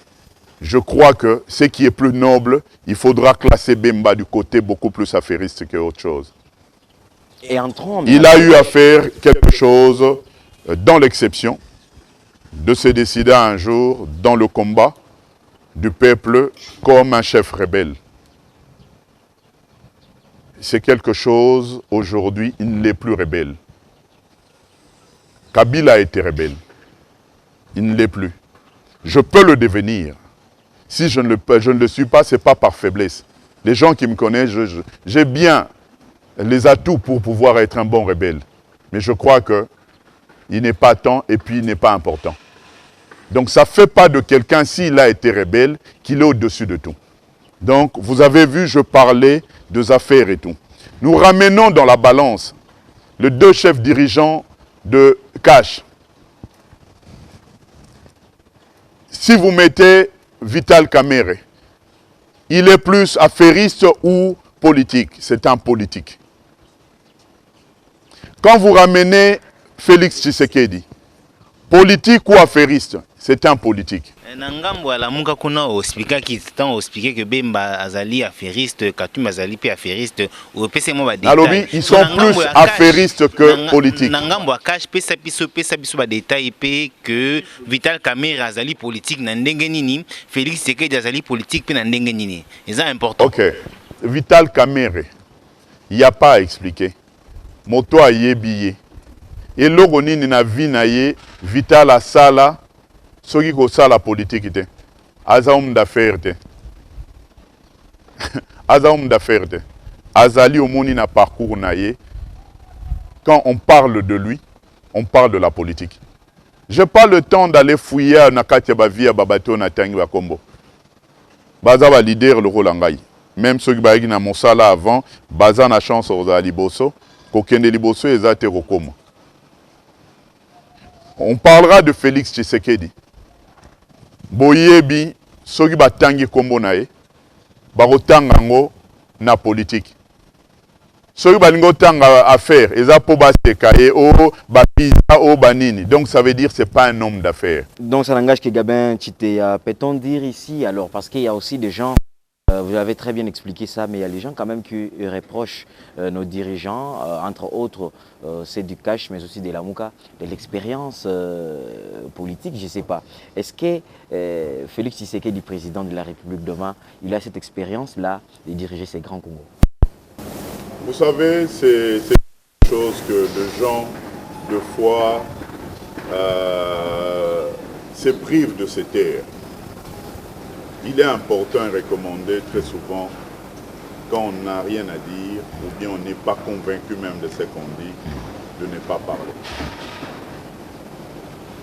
je crois que ce qui est plus noble, il faudra classer Bemba du côté beaucoup plus affairiste qu'autre chose. Il a eu à faire quelque chose dans l'exception, de se décider un jour dans le combat du peuple comme un chef rebelle. C'est quelque chose, aujourd'hui, il ne l'est plus rebelle. Kabila a été rebelle. Il ne l'est plus. Je peux le devenir. Si je ne le suis pas, ce n'est pas par faiblesse. Les gens qui me connaissent, j'ai bien les atouts pour pouvoir être un bon rebelle. Mais je crois qu'il n'est pas temps et puis il n'est pas important. Donc ça ne fait pas de quelqu'un, s'il a été rebelle, qu'il est au-dessus de tout. Donc vous avez vu, je parlais des affaires et tout. Nous ramenons dans la balance les deux chefs dirigeants de Cash. Si vous mettez Vital Kamerhe, il est plus affairiste ou politique? C'est un politique. Quand vous ramenez Félix Tshisekedi, politique ou affairiste? C'est un politique. Nangambo ala munga kuna ospika ki tant ospike que Bemba azali affairiste, Katumbi azali pe affairiste ou pese mo ba détail. Alors ils sont plus affairistes que politiques. Nangambo akash pesa biso ba détail pe que Vital Kamerhe azali politique na ndenge nini, Félix Tshisekedi azali politique pe na ndenge nini. C'est important. OK. Vital Kamerhe, il n'y a pas à expliquer. Moto a yebiye. Et logo nini na vie na ye Vital asala soki ko sala politique te. Aza homme d'affaires te. Aza homme d'affaires te. Azali omoni na parcours na ye. Quand on parle de lui, on parle de la politique. Je n'ai pas le temps d'aller fouiller na kati ba vie babato na tangi ba kombo. Baza ba leader le Rolangai. Même ceux qui ba na mosala avant, baza na chance aux liboso, ko kende liboso ezate rokomo. On parlera de Félix Tshisekedi. Boyebi, soki batangi kombo na ye, bakotanga ngo na politique. Soki balingo tanga affaire, eza po baseka ye o babiza o banini. Donc ça veut dire c'est pas un homme d'affaires. Donc ça n'engage que Gabin Tchité. Peut-on dire ici alors, parce qu'il y a aussi des gens, vous avez très bien expliqué ça, mais il y a des gens quand même qui reprochent nos dirigeants, entre autres c'est du cash, mais aussi de la Mouka, de l'expérience politique, je ne sais pas. Est-ce que Félix Tshisekedi, du président de la République demain, il a cette expérience-là de diriger ces grands Congos? Vous savez, c'est quelque chose que les gens, de fois, se privent de ces terres. Il est important et recommandé très souvent, quand on n'a rien à dire, ou bien on n'est pas convaincu même de ce qu'on dit, de ne pas parler.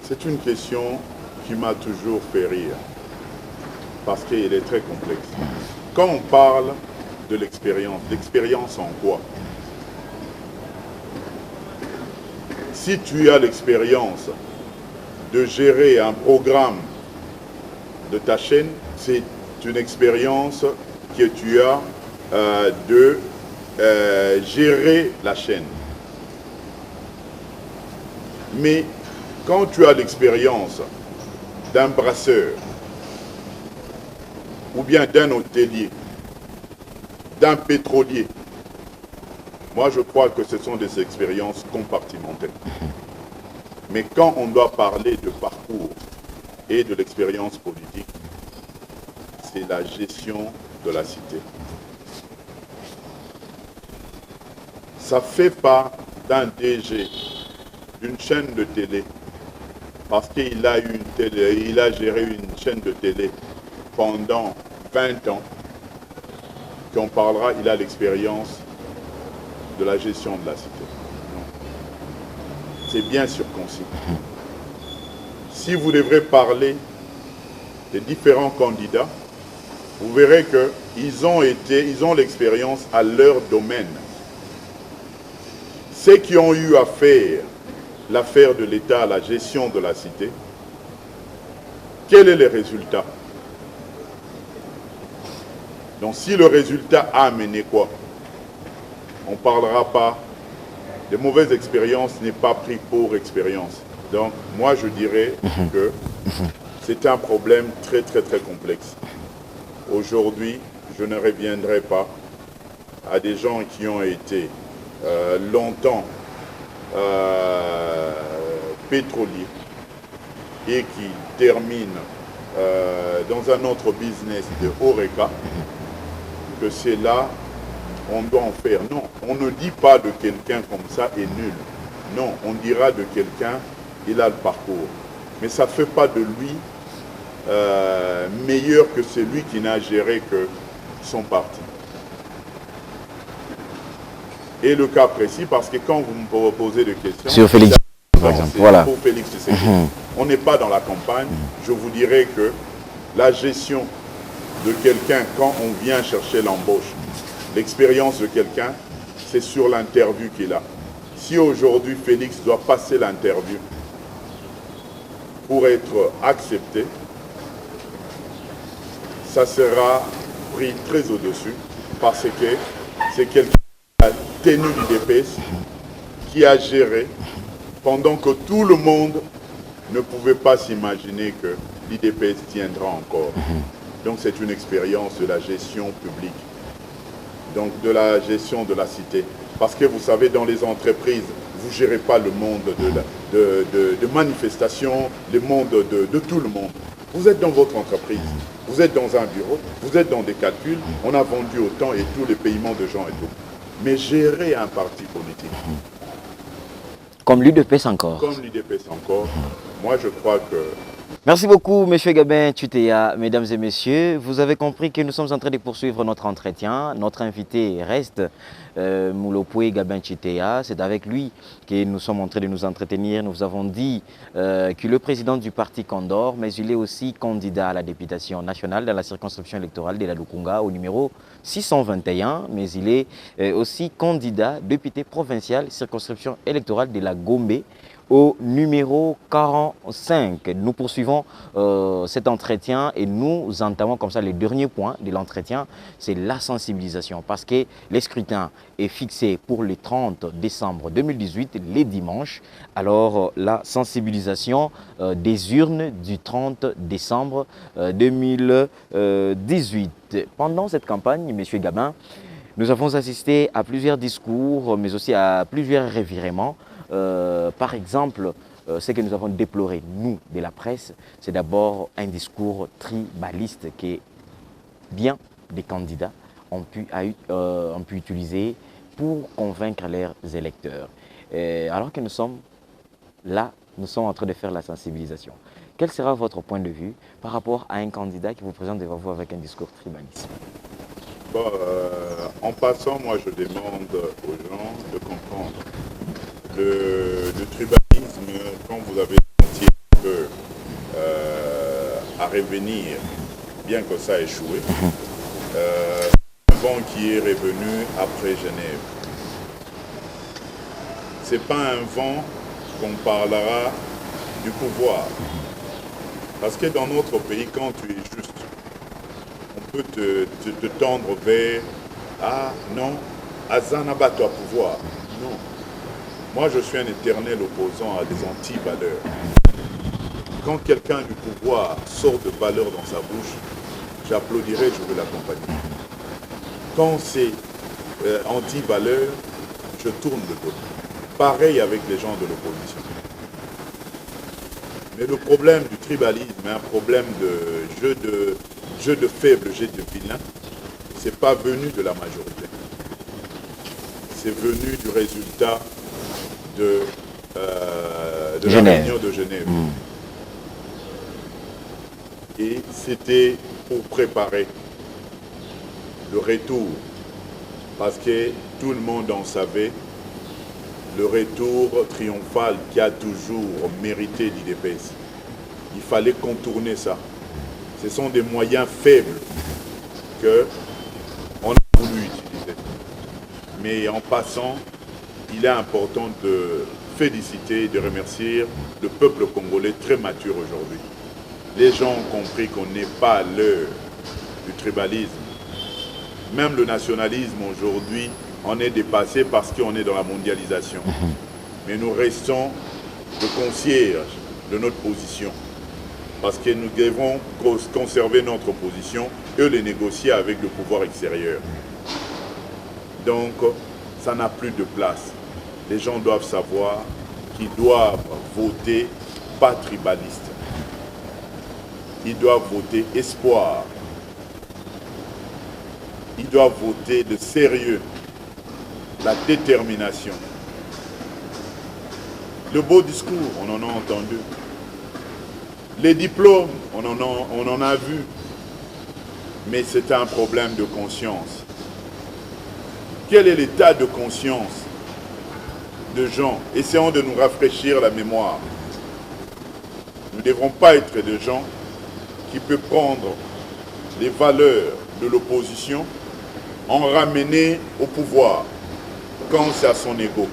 C'est une question qui m'a toujours fait rire. parce qu'il est très complexe. Quand on parle de l'expérience en quoi? Si tu as l'expérience de gérer un programme de ta chaîne, c'est une expérience que tu as de gérer la chaîne. Mais quand tu as l'expérience d'un brasseur, ou bien d'un hôtelier, d'un pétrolier, moi je crois que ce sont des expériences compartimentales. Mais quand on doit parler de parcours et de l'expérience politique, c'est la gestion de la cité. Ça fait pas d'un DG d'une chaîne de télé parce qu'il a géré une chaîne de télé pendant 20 ans qu'on parlera, il a l'expérience de la gestion de la cité. C'est bien circoncis. Si vous devrez parler des différents candidats, vous verrez qu'ils ont l'expérience à leur domaine. Ceux qui ont eu à faire l'affaire de l'État à la gestion de la cité, quel est le résultat? Donc si le résultat a amené quoi? On ne parlera pas de mauvaises expériences, n'est pas pris pour expérience. Donc moi je dirais que c'est un problème très très très complexe. Aujourd'hui, je ne reviendrai pas à des gens qui ont été longtemps pétroliers et qui terminent dans un autre business de Horeca, que c'est là on doit en faire. Non, on ne dit pas de quelqu'un comme ça est nul. Non, on dira de quelqu'un, il a le parcours. Mais ça ne fait pas de lui meilleur que celui qui n'a géré que son parti. Et le cas précis, parce que quand vous me posez des questions... Sur Félix, par exemple, voilà. Pour Félix Tshisekedi, on n'est pas dans la campagne. Je vous dirais que la gestion de quelqu'un quand on vient chercher l'embauche, l'expérience de quelqu'un, c'est sur l'interview qu'il a. Si aujourd'hui Félix doit passer l'interview pour être accepté, ça sera pris très au-dessus parce que c'est quelqu'un qui a tenu l'IDPS, qui a géré pendant que tout le monde ne pouvait pas s'imaginer que l'IDPS tiendra encore. Donc c'est une expérience de la gestion publique, donc de la gestion de la cité. Parce que vous savez, dans les entreprises, vous ne gérez pas le monde de manifestations, le monde de tout le monde. Vous êtes dans votre entreprise, vous êtes dans un bureau, vous êtes dans des calculs, on a vendu autant et tous les paiements de gens et tout. Mais gérer un parti politique. Comme l'UDPS encore. Comme l'UDPS encore, moi je crois que... Merci beaucoup, M. Gabin Tutea. Mesdames et messieurs, vous avez compris que nous sommes en train de poursuivre notre entretien. Notre invité reste Moulopoué Gabin Tutea. C'est avec lui que nous sommes en train de nous entretenir. Nous avons dit qu'il est le président du parti Condor, mais il est aussi candidat à la députation nationale dans la circonscription électorale de la Lukunga au numéro 621. Mais il est aussi candidat député provincial circonscription électorale de la Gombe au numéro 45. Nous poursuivons cet entretien et nous entamons comme ça le dernier point de l'entretien, c'est la sensibilisation. Parce que le scrutin est fixé pour le 30 décembre 2018, les dimanches. Alors la sensibilisation des urnes du 30 décembre 2018. Pendant cette campagne, M. Gabin, nous avons assisté à plusieurs discours, mais aussi à plusieurs revirements. Par exemple, ce que nous avons déploré, nous, de la presse, c'est d'abord un discours tribaliste que bien des candidats ont pu utiliser pour convaincre leurs électeurs. Alors que nous sommes là, nous sommes en train de faire la sensibilisation. Quel sera votre point de vue par rapport à un candidat qui vous présente devant vous avec un discours tribaliste? Bon, en passant, moi je demande aux gens de comprendre. Le tribalisme, quand vous avez senti un peu à revenir bien que ça a échoué. Un vent qui est revenu après Genève. C'est pas un vent qu'on parlera du pouvoir. Parce que dans notre pays, quand tu es juste, on peut te tendre vers « Ah non, Azanabato à pouvoir ». Non. Moi, je suis un éternel opposant à des anti-valeurs. Quand quelqu'un du pouvoir sort de valeur dans sa bouche, j'applaudirai, je veux l'accompagner. Quand c'est anti-valeur, je tourne le dos. Pareil avec les gens de l'opposition. Mais le problème du tribalisme, un problème de jeu de faible, jeu de vilain, c'est pas venu de la majorité. C'est venu du résultat de la réunion de Genève. Et c'était pour préparer le retour, parce que tout le monde en savait, le retour triomphal qui a toujours mérité l'IDPS. Il fallait contourner ça. Ce sont des moyens faibles qu'on a voulu utiliser. Mais en passant, il est important de féliciter et de remercier le peuple congolais très mature aujourd'hui. Les gens ont compris qu'on n'est pas à l'heure du tribalisme. Même le nationalisme aujourd'hui, on est dépassé parce qu'on est dans la mondialisation. Mais nous restons le concierge de notre position. Parce que nous devons conserver notre position et les négocier avec le pouvoir extérieur. Donc, ça n'a plus de place. Les gens doivent savoir qu'ils doivent voter pas tribaliste. Ils doivent voter espoir. Ils doivent voter de sérieux, la détermination. Le beau discours, on en a entendu. Les diplômes, on en a vu. Mais c'est un problème de conscience. Quel est l'état de conscience de gens? Essayons de nous rafraîchir la mémoire. Nous ne devrons pas être des gens qui peuvent prendre les valeurs de l'opposition en ramener au pouvoir quand c'est à son ego.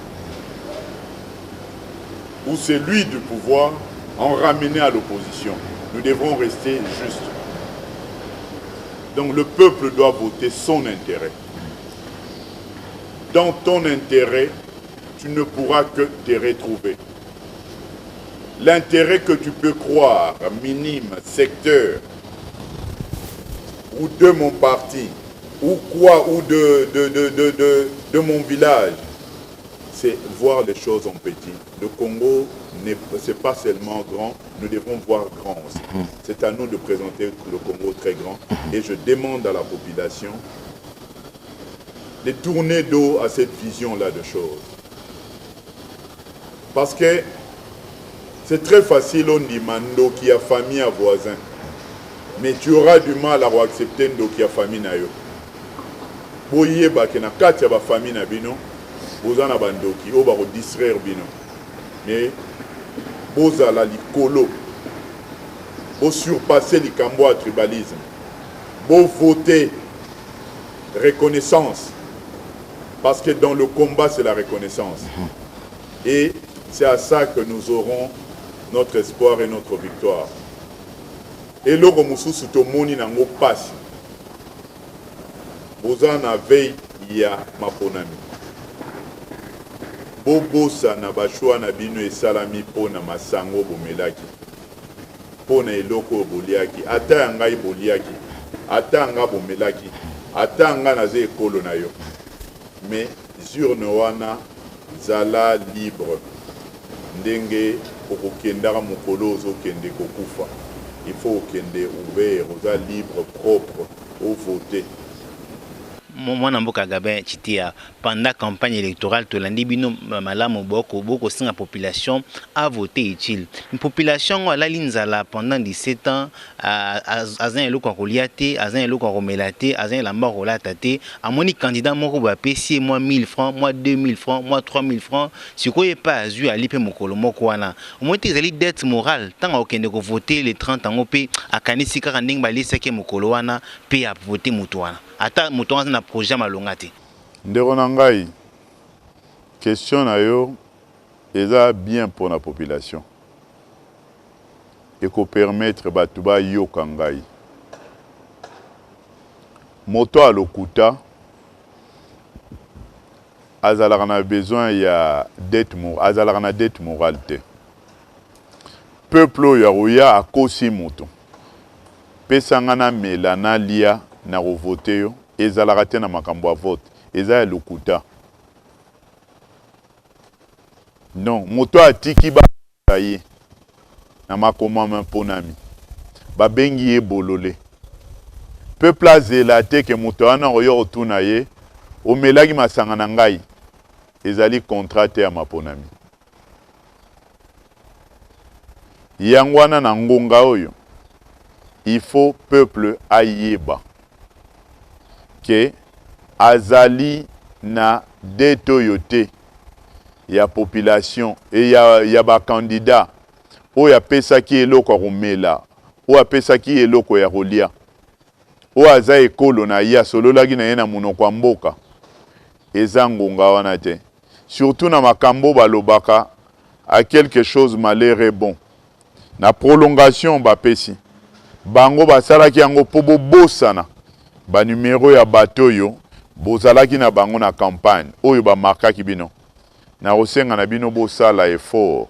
Ou c'est lui du pouvoir en ramener à l'opposition. Nous devrons rester justes. Donc le peuple doit voter son intérêt. Dans ton intérêt, tu ne pourras que te retrouver. L'intérêt que tu peux croire minime, secteur, ou de mon parti, ou quoi, ou de mon village, c'est voir les choses en petit. Le Congo, c'est pas seulement grand, nous devons voir grand aussi. C'est à nous de présenter le Congo très grand. Et je demande à la population de tourner dos à cette vision-là de choses. Parce que c'est très facile, on dit Mando qui a famille à voisin. Mais tu auras du mal à accepter Ndo qui a famille na yo. Boye ba ke na kati ya ba famille na bino, bozana bandoki o ba ko distraire bino. Mais bozala likolo. Bo surpasser likambo à tribalisme. Bo voter reconnaissance. Parce que dans le combat, c'est la reconnaissance. Et c'est à ça que nous aurons notre espoir et notre victoire. Et le Romususu Tomoni nango passe. Bozana veille ya maponami. Bobosa na bashwa na bino esalami pona masango bomelaki. Pona eloko boliaki. Ata yanga iboliaki. Ata yanga bomelaki. Ata yanga naze ekolo na yo. Mais zurne wana zala libre. Ndenge okokendaka mokolo ozokende kokufa. Il faut kende ouvert, oza libre, propre, au voter. mwana mboka Gabin Chitia pendant campagne électorale to landi bino malamu boko singa population a voté utile une population la linzala pendant 17 ans azan eloko akoliate azan eloko akomelate azan lamba kolatate amoni candidat moko ba pesi moi 1000 francs moi 2000 francs moi 3000 francs sikoye pas azu ali pe mokolo moko wana omoti ezali dette morale tanga okende ko voter les 30 ans pe akanisi kaka ndenge balisa ke mokolo wana pe a voter mutu wana ata mutu wana na projet malonga te ndeko na ngai question na yo eza bien pour la population et ko permettre batu ba yoka ngai moto a lokuta azalaka na besoin ya dette azalaka na dette morale te peuple ya roya akosi moto pesanga na mela na lia na voter yo ezalaka te na makambo ya vote eza ya lokuta non moto atiki ba ye na makomama mponami babengi ye bolole peuple azela te ke moto wana oyo otuna ye omelaki masanga na ngai ezali contrat ya maponami yango wana na ngonga oyo il faut peuple ayeba ke azali na dette oyo te ya population et ya ba candidat oyo apesaki eloko akomela oyo apesaki eloko ya kolia oyo aza ekolo na ye asololaki na ye na monoko ya mboka eza ngonga wana te surtout na makambo balobaka à quelque chose malheureux bon na prolongation bapesi bango basalaki yango po bobosana ba numero ya bato yo bozalaki na bango na campagne oyo bamarkaki bino na kosenga na bino bosala effort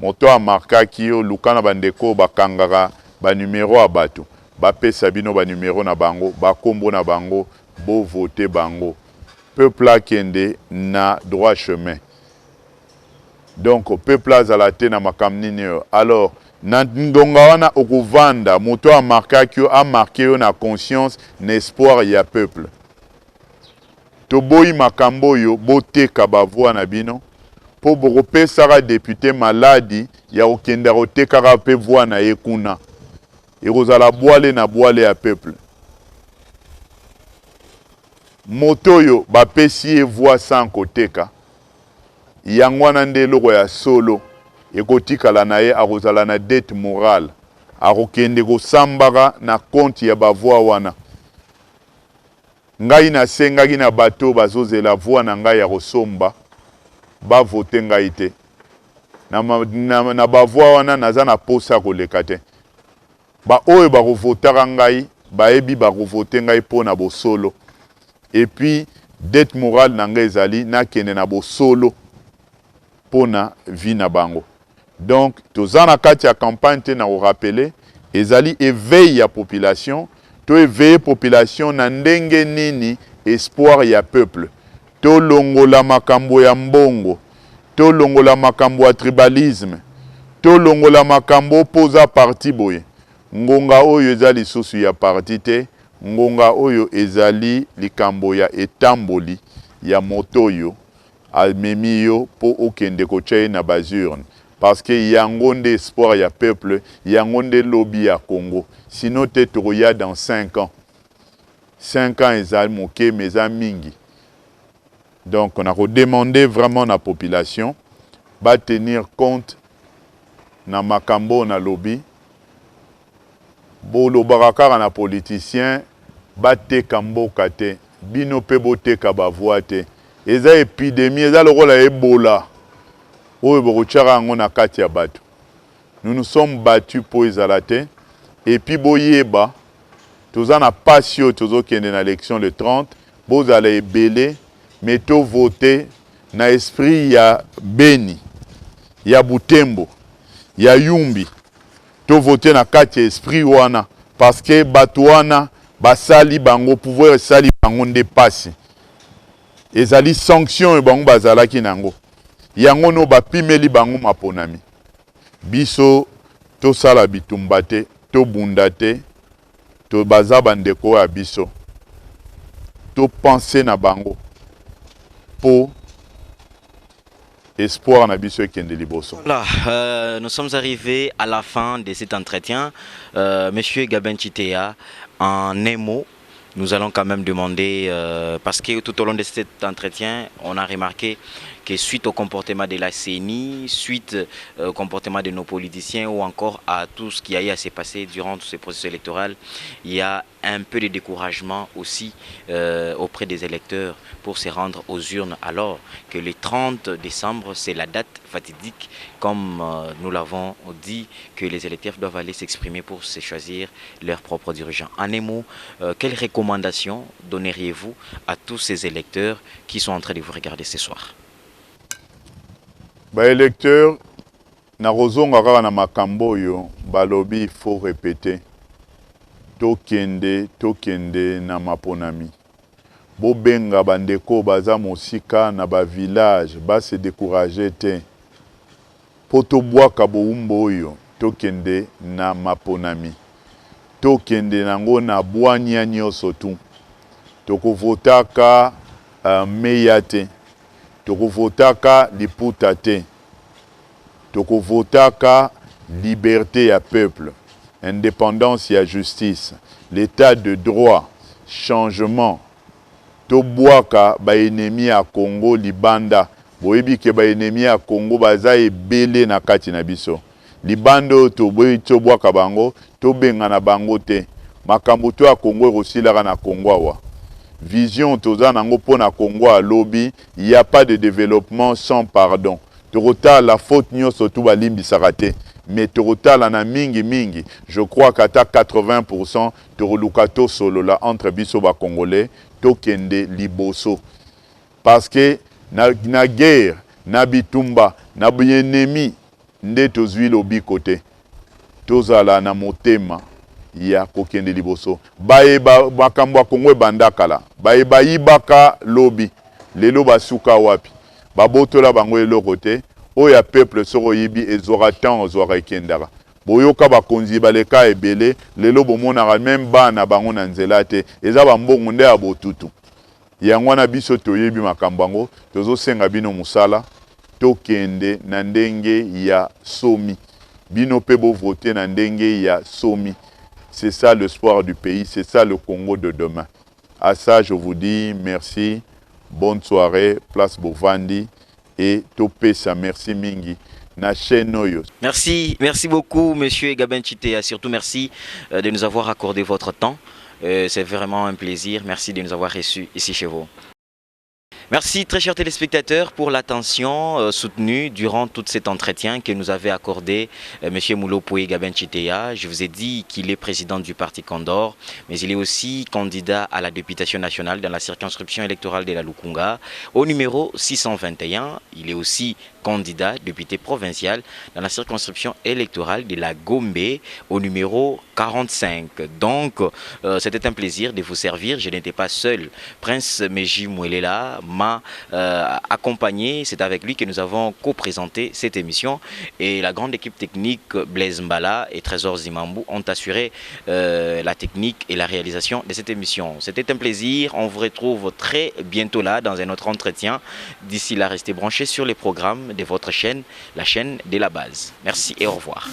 moto amarkaki yo luka na bandeko bakangaka ba numero ya bato bapesa bino ba numero na bango bakombo na bango bo voter bango peuple akende na droit chemin donc peuple azalate na makamnini yo alors na ndonga wana okuvanda moto amarkaki yo amarke yo na conscience na espoir ya peuple toboyi makambo yo boteka bavoi na bino po bokopesaka député maladi ya okenda kotekaka pe voi na ye kuna ekozala bwale na bwale ya peuple moto yo bapesi ye voi sans koteka yango wana nde eloko ya solo ekotikala na ye akozala na dette morale akokende kosambaka na compte ya bavoi wana ngai nasengaki na bato bazozela voi na ngai ya kosomba bavote ngai te na bavoi wana naza na posa koleka te baoyo bakovotaka ngai bayebi bakovote ngai mpo na bosolo et puis dette morale na ngai ezali nakende na bosolo mpo na vie na bango donc toza na kati ya campagne te na korapele ezali éveil ya population to éveiller population na ndenge nini espoir ya peuple to longola makambo ya mbongo to longola makambo ya tribalisme to longola makambo opoza parti boye ngonga oyo ezali lisusu ya parti te ngonga oyo ezali likambo ya etamboli ya moto oyo amemi yo po okende kotia na bazurne parce que yango nde espoir ya peuple yango nde lobby ya Congo sinon te tokoya dans 5 ans 5 ans ezali moke mais eza mingi donc on a redemandé vraiment na population ba tenir compte na makambo na lobby bolobaka kaka na politicien bateka mboka te bino pe boteka bavoi te eza épidémie eza lokola ebola oyo bokotiaka yango na kati ya bato nous nous sommes battus po ezala te et puis boyeba toza na pasi oyo tozokende na élection le 30 bozala ebele mais to vote na esprit ya Beni ya Butembo ya Yumbi to vote na kati ya esprit wana parce que bato wana basali bango pouvoir esali bango nde pasi ezali sanction e bango bazalaki nango yango no bapimeli bango maponami biso to sala bitumba te to bunda te to baza bandeko ya biso to penser na bango pour espoir na biso ekende liboso. Voilà, nous sommes arrivés à la fin de cet entretien. Monsieur Gabin Chitea, en un mot, nous allons quand même demander, parce que tout au long de cet entretien, on a remarqué que suite au comportement de la CENI, suite au comportement de nos politiciens ou encore à tout ce qui a eu à se passer durant tous ces processus électoraux, il y a un peu de découragement aussi auprès des électeurs pour se rendre aux urnes, alors que le 30 décembre, c'est la date fatidique, comme nous l'avons dit, que les électeurs doivent aller s'exprimer pour se choisir leur propre dirigeant. En un mot, quelles recommandations donneriez-vous à tous ces électeurs qui sont en train de vous regarder ce soir? Ba électeur na rozonga kaka na makambo yo balobi, il faut répéter tokende na maponami bobenga bandeko baza mosika na ba village ba se décourager te poto bwaka boumbo yo tokende na maponami tokende nango na bwanya nyonso tu tokovotaka meya te tokovotaka liputa te tokovotaka liberté ya peuple, indépendance ya justice, l'état de droit, changement. Tobwaka ba ennemi ya Congo libanda, boyebi ke ba ennemi ya Congo baza ebele na kati na biso. Libando tobwaka bango, tobenga na bango te. Makambo to ya Congo ekosilaka na Congo awa. Vision toza nango pona Congo a lobby, il n'y a pas de développement sans pardon. Torota la faute nyonso tu balimbi sarate, mais torota la na mingi, je crois qu'à 80% torolukato solo la entre biso ba congolais tokende liboso. Parce que na guerre, na bitumba, na ennemi nde tozwi lobi côté. Tozala na motema ya kokende liboso. Baeba makambo ya Kongo bandakala. Baeba ibaka lobi. Lelo basuka wapi. Babotola bango eloko te. Oya peuple soro yibi ezora temps ozora ekendaka. Boyoka bakonzi baleka ebele. Lelo bomonaka même bana bango na nzela te. Eza bambongo nde ya botutu. Yango na biso toyebi makambo yango. Tozosenga bino musala. Tokende na ndenge ya somi. Bino pe bo voter na ndenge ya somi. C'est ça l'espoir du pays, c'est ça le Congo de demain. À ça, je vous dis merci, bonne soirée, place Bovandi et Topesa, merci Mingi. Merci beaucoup, monsieur Gabin Chitea. Surtout merci de nous avoir accordé votre temps. C'est vraiment un plaisir. Merci de nous avoir reçus ici chez vous. Merci très chers téléspectateurs pour l'attention soutenue durant tout cet entretien que nous avait accordé M. Moulopoué Gabin Chitea. Je vous ai dit qu'il est président du parti Condor, mais il est aussi candidat à la députation nationale dans la circonscription électorale de la Lukunga. Au numéro 621, il est aussi candidat député provincial dans la circonscription électorale de la Gombe au numéro 45. Donc, c'était un plaisir de vous servir. Je n'étais pas seul. Prince Meji Mouelela m'a accompagné. C'est avec lui que nous avons co-présenté cette émission. Et la grande équipe technique Blaise Mbala et Trésor Zimambou ont assuré la technique et la réalisation de cette émission. C'était un plaisir. On vous retrouve très bientôt là dans un autre entretien. D'ici là, restez branchés sur les programmes de votre chaîne, la chaîne de la base. Merci et au revoir.